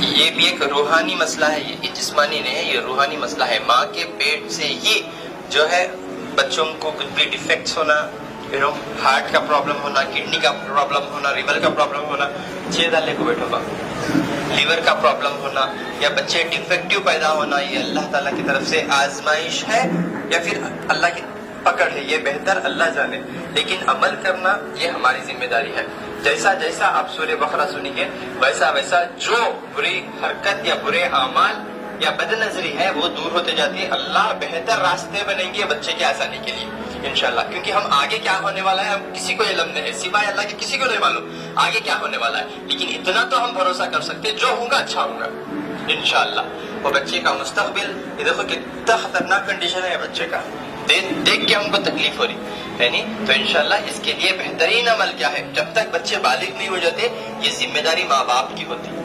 یہ بھی ایک روحانی مسئلہ ہے، یہ جسمانی نہیں ہے، یہ روحانی مسئلہ ہے. ماں کے پیٹ سے ہی جو ہے بچوں کو کچھ بھی ڈیفیکٹس ہونا، ہارٹ کا پرابلم ہونا، کڈنی کا پرابلم ہونا، لیور کا پرابلم ہونا، ڈالے کو بیٹھو گا، لیور کا پرابلم ہونا یا بچے ڈیفیکٹو پیدا ہونا، یہ اللہ تعالیٰ کی طرف سے آزمائش ہے یا پھر اللہ کی پکڑ ہے، یہ بہتر اللہ جانے. لیکن عمل کرنا یہ ہماری ذمہ داری ہے. جیسا جیسا آپ سورہ بقرہ سنیں گے ویسا ویسا جو بری حرکت یا برے اعمال یا بد نظری ہے وہ دور ہوتے جاتی ہے. اللہ بہتر راستے بنیں گے بچے کی آسانی کے لیے انشاءاللہ. کیونکہ ہم آگے کیا ہونے والا ہے ہم کسی کو علم نہیں ہے، سوائے اللہ کے کسی کو نہیں معلوم آگے کیا ہونے والا ہے. لیکن اتنا تو ہم بھروسہ کر سکتے جو ہوگا اچھا ہوگا انشاءاللہ. وہ بچے کا مستقبل، یہ دیکھو کتنا خطرناک کنڈیشن ہے بچے کا، دیکھ کے ہم کو تکلیف ہو رہی ہے نہیں. تو انشاءاللہ اس کے لیے بہترین عمل کیا ہے، جب تک بچے بالغ نہیں ہو جاتے یہ ذمہ داری ماں باپ کی ہوتی ہے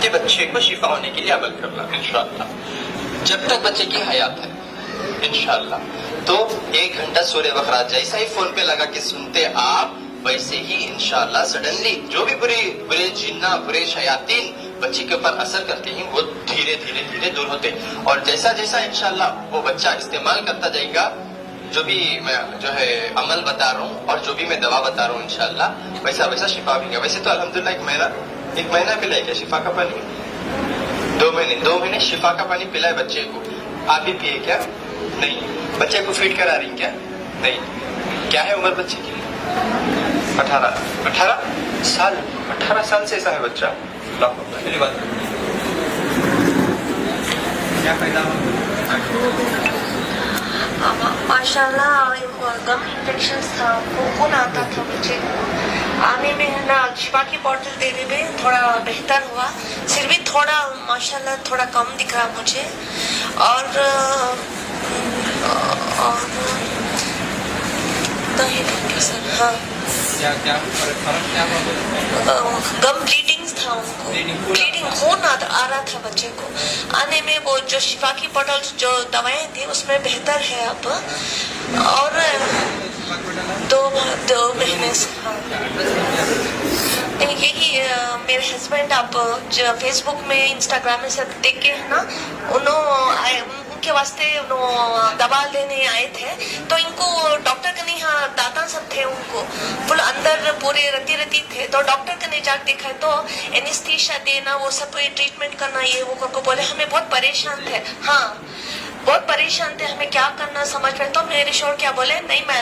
کہ بچے کو شفا ہونے کے لیے عمل کرنا انشاءاللہ، جب تک بچے کی حیات ہے انشاءاللہ. تو 1 گھنٹہ سورہ بقرہ جیسا ہی فون پہ لگا کے سنتے آپ ویسے ہی انشاءاللہ سڈنلی جو بھی برے جنہ برے شیاطین بچے کے اوپر اثر کرتے ہیں وہ دھیرے دھیرے دھیرے دور ہوتے. اور جیسا جیسا انشاءاللہ وہ بچہ استعمال کرتا جائے گا جو بھی میں جو ہے عمل بتا رہا ہوں اور جو بھی میں دوا بتا رہا ہوں انشاءاللہ ویسا ویسا شفا بھی گا. ویسے تو الحمدللہ 1 مہینہ پلائے کیا شفا کا پانی، 2 مہینے شفا کا پانی پلائے بچے کو. آپ بھی پیے کیا؟ نہیں. بچے کو فیڈ کرا رہی کیا؟ نہیں. کیا ہے عمر بچے کی؟ 18 سال. 18 سال سے ایسا ہے بچہ. میری بات کیا فائدہ ماشاء اللہ گم انفیکشن تھا، خون آتا تھا بچے کو. آنے میں ہے نا شفا کی بوٹل دینے میں تھوڑا بہتر ہوا، پھر بھی تھوڑا ماشاء اللہ تھوڑا کم دکھ رہا مجھے. اور سر ہاں گم بلیڈنگ تھا ان کو، بلیڈنگ خون آ رہا تھا بچے کو. آنے میں وہ جو شفا کی بوٹل جو دوائیں تھیں اس میں بہتر ہے اب. اور 2 مہینے سے یہی میرے ہسبینڈ آپ فیس بک میں انسٹاگرام میں سب دیکھ کے ہے نا ان کے واسطے دوا لینے آئے تھے. تو ان کو ڈاکٹر کے یہاں دادا سب تھے ان کو فل اندر پورے رتی تھے. تو ڈاکٹر کے نہیں جا کے دیکھا تو اینستھیشیا دینا وہ سب ٹریٹمنٹ کرنا یہ وہ کو بولے. ہمیں بہت پریشان تھے، ہاں بہت پریشان تھے ہمیں کیا کرنا سمجھ میں. تو میرے شوہر کیا بولے نہیں میں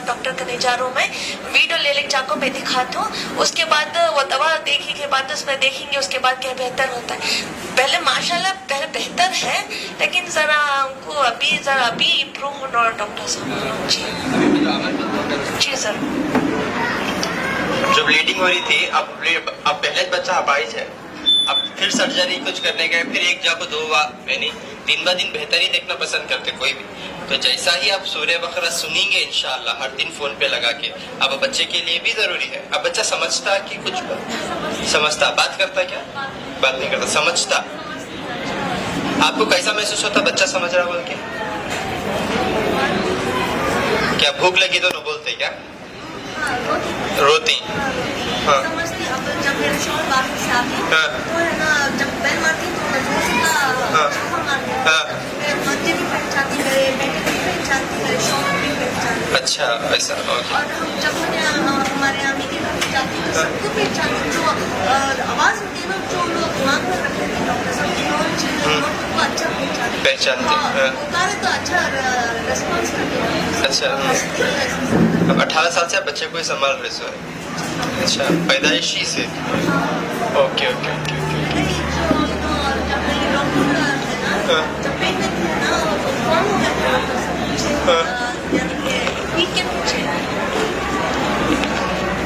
ڈاکٹر کے نہیں جا رہا ہوں، میں ویڈیو لے جا کو میں دکھاتا ہوں. اس کے بعد وہ دوا دیکھنے کے بعد اس میں دیکھیں گے اس کے بعد کیا بہتر ہوتا ہے. پہلے ماشاءاللہ پہلے بہتر ہے لیکن ذرا ان کو ابھی امپروو ہونا اور ڈاکٹر صاحب. جی سر. جو بلیڈنگ ہو رہی تھی اب پہلے بچہ اپائج ہے، اب پھر سرجری کچھ کرنے گئے، پھر 1 جا کو 2 بار یعنی دن بہ دن بہتر ہی دیکھنا پسند کرتے کوئی بھی. تو جیسا ہی آپ سورہ بقرہ سنیں گے انشاءاللہ ہر دن فون پہ لگا کے، اب بچے کے لیے بھی ضروری ہے. اب بچہ سمجھتا کہ کچھ سمجھتا، بات کرتا کیا؟ بات نہیں کرتا، سمجھتا. آپ کو کیسا محسوس ہوتا بچہ سمجھ رہا بول کے؟ کیا بھوک لگی تو نہ بولتے کیا؟ روتی؟ ہاں جب میرے شوہر باہر سے آتے تو ہے نا جب بیل مارتی مجھے بھی پہچانتی، میرے بیٹے بھی پہچانتی، میرے شوہر بھی پہچانتی. اچھا ایسا. اور ہم جب ہمارے یہاں میٹنگ رکھی جاتی ہے تو سب کو پہچانتی. جو آواز ہوتی ہے نا جو لوگ دماغ میں رکھتے ہیں ڈاکٹر صاحب کی کو اچھا پہچانتے پکارے تو اچھا ریسپانس کرتے ہیں. اچھا اب 18 سال سے آپ بچے کو ہی سنبھال رہے سو؟ اچھا پیدائشی سے. Okay okay okay okay.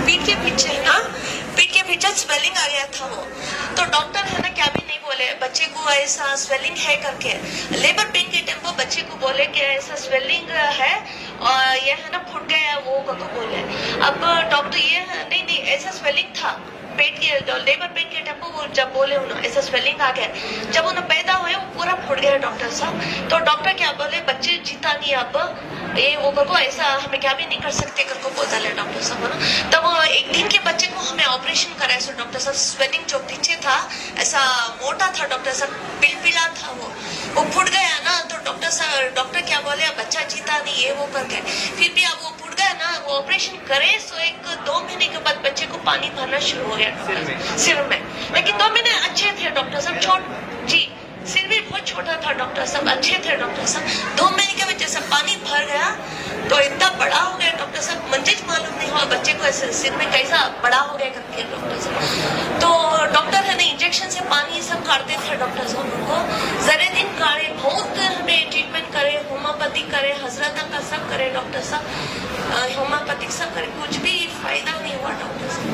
پیٹ کے پیچھے سویلنگ آ گیا تھا وہ. تو ڈاکٹر ہے نا کیا بھی نہیں بولے بچے کو ایسا سویلنگ ہے کر کے. لیبر پین کے ٹائم کو بچے کو بولے کہ ایسا سویلنگ ہے اور یہ ہے نا پھٹ گیا وہ کو بولے. اب ڈاکٹر یہ نہیں ایسا سویلنگ تھا पेट के लेबर पेन के टाइम वो जब बोले उन्होंने ऐसा स्वेलिंग आ गया, जब उन्हें पैदा हुए वो पूरा फूट गया डॉक्टर साहब। तो डॉक्टर क्या बोले, बच्चे जीता नहीं अब ये वो करको, ऐसा हमें क्या भी नहीं कर सकते करको बोलता है डॉक्टर साहब है ना। तब एक दिन के बच्चे को हमें ऑपरेशन कराया सो डॉक्टर साहब, स्वेलिंग जो पीछे था ऐसा मोटा था डॉक्टर साहब, पिलपिला था वो फूट गया ना। तो डॉक्टर क्या बोले, बच्चा जीता नहीं ये वो करके, फिर भी अब वो फूट गया ना, वो ऑपरेशन करे सो 1-2 महीने के बाद बच्चे को पानी भरना शुरू हो गया सिर में। लेकिन 2 महीने अच्छे थे डॉक्टर साहब, जी सिर भी बहुत छोटा था डॉक्टर साहब, अच्छे थे डॉक्टर साहब। 2 महीने के बाद जैसे पानी भर गया तो इतना बड़ा हो गया डॉक्टर साहब, मुझे मालूम नहीं हुआ बच्चे को ऐसे सिर में कैसा बड़ा हो गया करके डॉक्टर साहब। तो डॉक्टर है ना इंजेक्शन से पानी सब काटते थे डॉक्टर साहब उनको, जरे दिन काटे, बहुत हमें ट्रीटमेंट करे, होम्योपैथी करे, हजरत का सब करे डॉक्टर साहब, होम्योपैथिक सब करे, कुछ भी फायदा नहीं हुआ डॉक्टर साहब।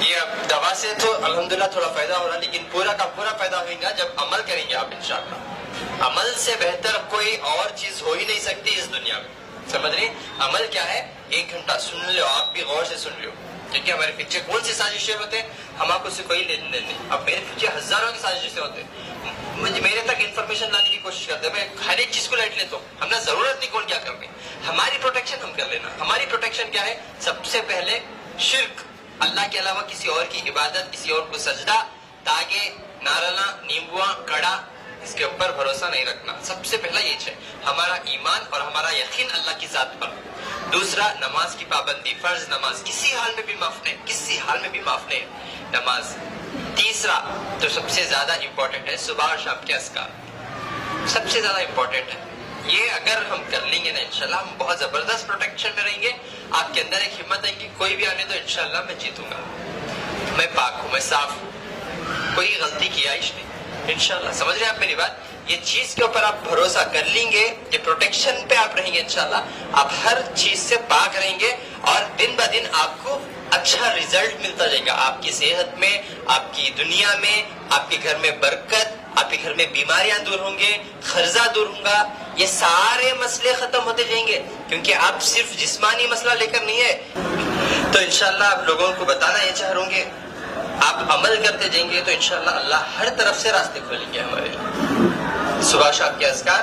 ये अब दवा से तो अल्हम्दुलिल्लाह थोड़ा फायदा हो रहा है, लेकिन पूरा का पूरा फायदा होगा जब अमल करेंगे आप इंशाअल्लाह। अमल से बेहतर कोई और चीज हो ही नहीं सकती इस दुनिया में, समझ रही। अमल क्या है, 1 घंटा सुन लो, आप भी गौर से सुन लो, क्योंकि हमारे पीछे कौन सी साजिशें होते हैं, हम आपको से कोई लेने नहीं। अब मेरे पीछे हजारों की साजिशें होते हैं, मुझे मेरे तक इन्फॉर्मेशन लाने की कोशिश करते हैं, मैं हर एक चीज को लेट लेता हूँ। हमने जरूरत नहीं कौन क्या करनी, हमारी प्रोटेक्शन हम कर लेना। हमारी प्रोटेक्शन क्या है, सबसे पहले शिर्क, अल्लाह के अलावा किसी और की इबादत, किसी और को सजदा, तागे, नारला, नींबुआ, कड़ा, इसके ऊपर भरोसा नहीं रखना। सबसे पहला ये है हमारा ईमान और हमारा यकीन अल्लाह की जात पर। दूसरा, नमाज की पाबंदी, फर्ज नमाज किसी हाल में भी माफ नहीं, किसी हाल में भी माफ नहीं नमाज। तीसरा तो सबसे ज्यादा इम्पोर्टेंट है, सुबह और शाम के अस्कार सबसे ज्यादा इम्पोर्टेंट है। ये अगर हम कर लेंगे ना इंशाल्लाह, हम बहुत जबरदस्त प्रोटेक्शन में रहेंगे। आपके अंदर एक हिम्मत है कि कोई भी आने तो इंशाल्लाह मैं जीतूंगा, मैं पाक हूँ, मैं साफ हूँ, कोई गलती किया ही नहीं इंशाल्लाह। समझ रहे हैं आप मेरी बात। ये चीज के ऊपर आप भरोसा कर लेंगे, ये प्रोटेक्शन पे आप रहेंगे इंशाल्लाह, आप हर चीज से पाक रहेंगे और दिन ब दिन आपको अच्छा रिजल्ट मिलता जाएगा, आपकी सेहत में, आपकी दुनिया में, आपके घर में बरकत, आपके घर में बीमारियां दूर होंगे, खर्जा दूर होगा, ये सारे मसले खत्म होते जाएंगे, क्योंकि आप सिर्फ जिस्मानी मसला लेकर नहीं है। तो इंशाल्लाह आप लोगों को बताना ये चाह रहे होंगे, आप अमल करते जाएंगे तो इंशाल्लाह अल्लाह हर तरफ से रास्ते खोलेंगे हमारे लिए। सुबह शाम के अस्कार,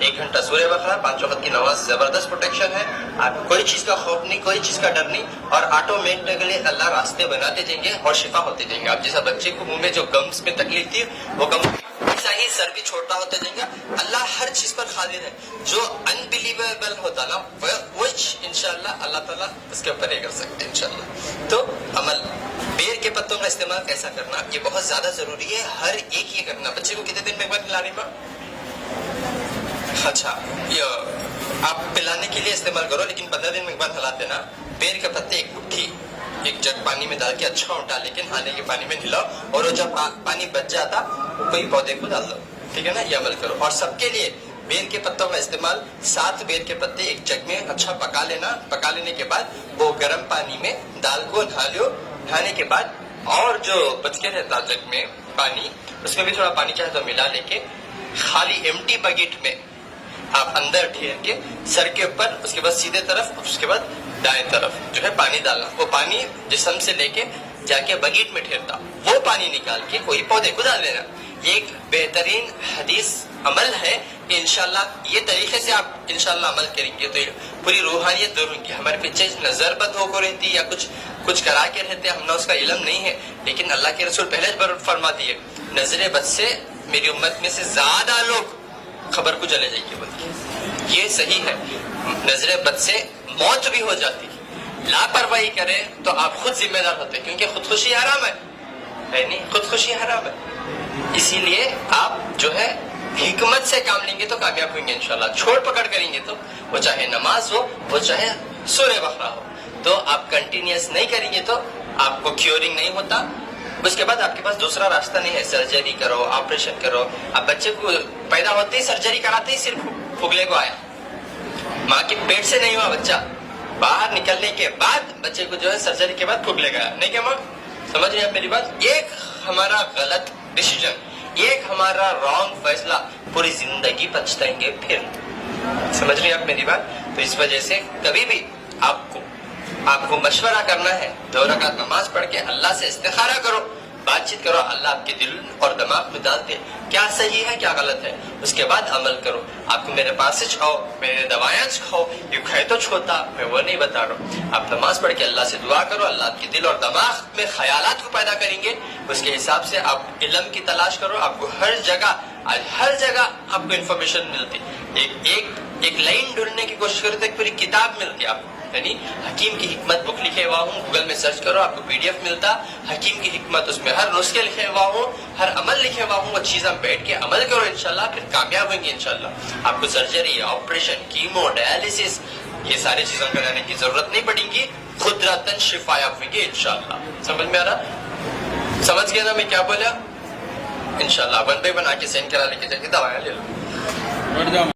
1 घंटा सूर्य बकरा, 5 वक्त की नमाज, जबरदस्त प्रोटेक्शन है। आप कोई चीज का खौफ नहीं, कोई चीज का डर नहीं, और ऑटोमेटिकली अल्लाह रास्ते बनाते जाएंगे और शिफा होते जाएंगे। आप जैसा बच्चे को मुंह में जो गम्स में तकलीफ थी वो गम ऐसा ही सर भी छोटा होते जाएगा। अल्लाह हर चीज पर कादिर है, जो अनबिलीवेबल होता ना वो इंशाल्लाह अल्लाह ताला उसके ऊपर ये कर सकते हैं इंशाल्लाह। तो अमल, बेर के पत्तों का इस्तेमाल कैसा करना, ये बहुत ज्यादा जरूरी है, हर एक ये करना। बच्चे को कितने दिन में एक बार पिलाने में, अच्छा ये आप पिलाने के लिए इस्तेमाल करो, लेकिन 15 दिन में एक बार हिला देना। बेर के पत्ते 1 मुट्ठी एक जग पानी में डाल के अच्छा उल्टा, लेकिन नहाने के पानी में हिलाओ, और वो जब पानी बच जाता वो कोई पौधे को डाल दो, ठीक है ना। ये अमल करो। और सबके लिए बेर के पत्तों का इस्तेमाल, 7 बेर के पत्ते एक जग में अच्छा पका लेना। पका लेने के बाद वो गर्म पानी में दाल को नहा लो। नहाने के बाद और जो बच के रहता जग में पानी, उसमें भी थोड़ा पानी चाहे तो मिला लेके, खाली एम्प्टी बकेट में आप अंदर ढेर के सर के ऊपर, उसके बाद सीधे तरफ, उसके बाद दाएं तरफ जो है पानी डालना। वो पानी जिस्म से लेके जाके बगीट में ठहरता, वो पानी निकाल के कोई पौधे को डाल देना। ये एक बेहतरीन हदीस अमल है कि इंशाल्लाह ये तरीके से आप इंशाल्लाह अमल करेंगे तो पूरी रूहानियत दूर होगी। हमारे पीछे नजर बद होकर रहती या कुछ करा के रहते, हमने उसका इल्म नहीं है, लेकिन अल्लाह के रसूल पहले फरमा दिए, नजर बद से मेरी उम्मत में से ज्यादा लोग खबर को चले जाएंगे। बोलिए ये सही है, नजर बद से मौत भी हो जाती है। लापरवाही करें तो आप खुद जिम्मेदार होते हैं, क्योंकि खुदकुशी हराम है नहीं, खुदकुशी हराम है। इसीलिए आप जो है हिकमत से काम लेंगे तो कामयाब होंगे इंशाल्लाह। छोड़ पकड़ करेंगे तो वो चाहे नमाज हो, वो चाहे सूर्य बकरा हो, तो आप कंटिन्यूस नहीं करेंगे तो आपको क्योरिंग नहीं होता। उसके बाद आपके पास दूसरा रास्ता नहीं है, सर्जरी करो, ऑपरेशन करो। अब बच्चे को पैदा होते ही सर्जरी कराते ही सिर्फ फुगले को आया, माँ के पेट से नहीं हुआ बच्चा, बाहर निकलने के बाद बच्चे को जो है सर्जरी के बाद फुगले गया, नहीं क्या माँ? समझ रहे हैं आप मेरी बात? एक हमारा गलत डिसीजन, एक हमारा रॉन्ग फैसला, पूरी जिंदगी पछताएंगे फिर। समझ रहे हैं आप मेरी बात? तो इस वजह से कभी भी आपको मशवरा करना है, 2 रकात नमाज पढ़ के अल्लाह से इस्तिखारा करो, बातचीत करो, अल्लाह आपके दिल और दिमाग में डाल दे क्या सही है क्या गलत है, उसके बाद अमल करो। आपको मेरे पास से खाओ, मेरे दवाएं खाओ, ये खाए तो छोटा, मैं वो नहीं बता रहा हूँ। आप नमाज पढ़ के अल्लाह से दुआ करो, अल्लाह आपके दिल और दिमाग में ख्यालात को पैदा करेंगे, उसके हिसाब से आप इल्म की तलाश करो। आपको हर जगह आपको इन्फॉर्मेशन मिलती, एक लाइन ढूंढने की कोशिश करो तो एक पूरी किताब मिलती है आपको, यानी हकीम की हिकमत बुक लिखे हुआ हूँ, गूगल में सर्च करो आपको PDF मिलता, हकीम की हिकमत, उसमें हर नुस्खे लिखे हुआ हूँ, हर अमल लिखे हुआ हूँ, वो चीज हम बैठ के अमल करो इंशाल्लाह, फिर कामयाब होंगे इंशाल्लाह। आपको सर्जरी, ऑपरेशन, कीमो, डायलिसिस, ये सारी चीजों कराने की जरूरत नहीं पड़ेगी, खुदरतन शिफायाब होंगे इंशाल्लाह। समझ में आ रहा? समझ गया ना मैं क्या बोला? इंशाल्लाह 1 by 1 आके साइन करा लेके जाके दवाएं ले लो।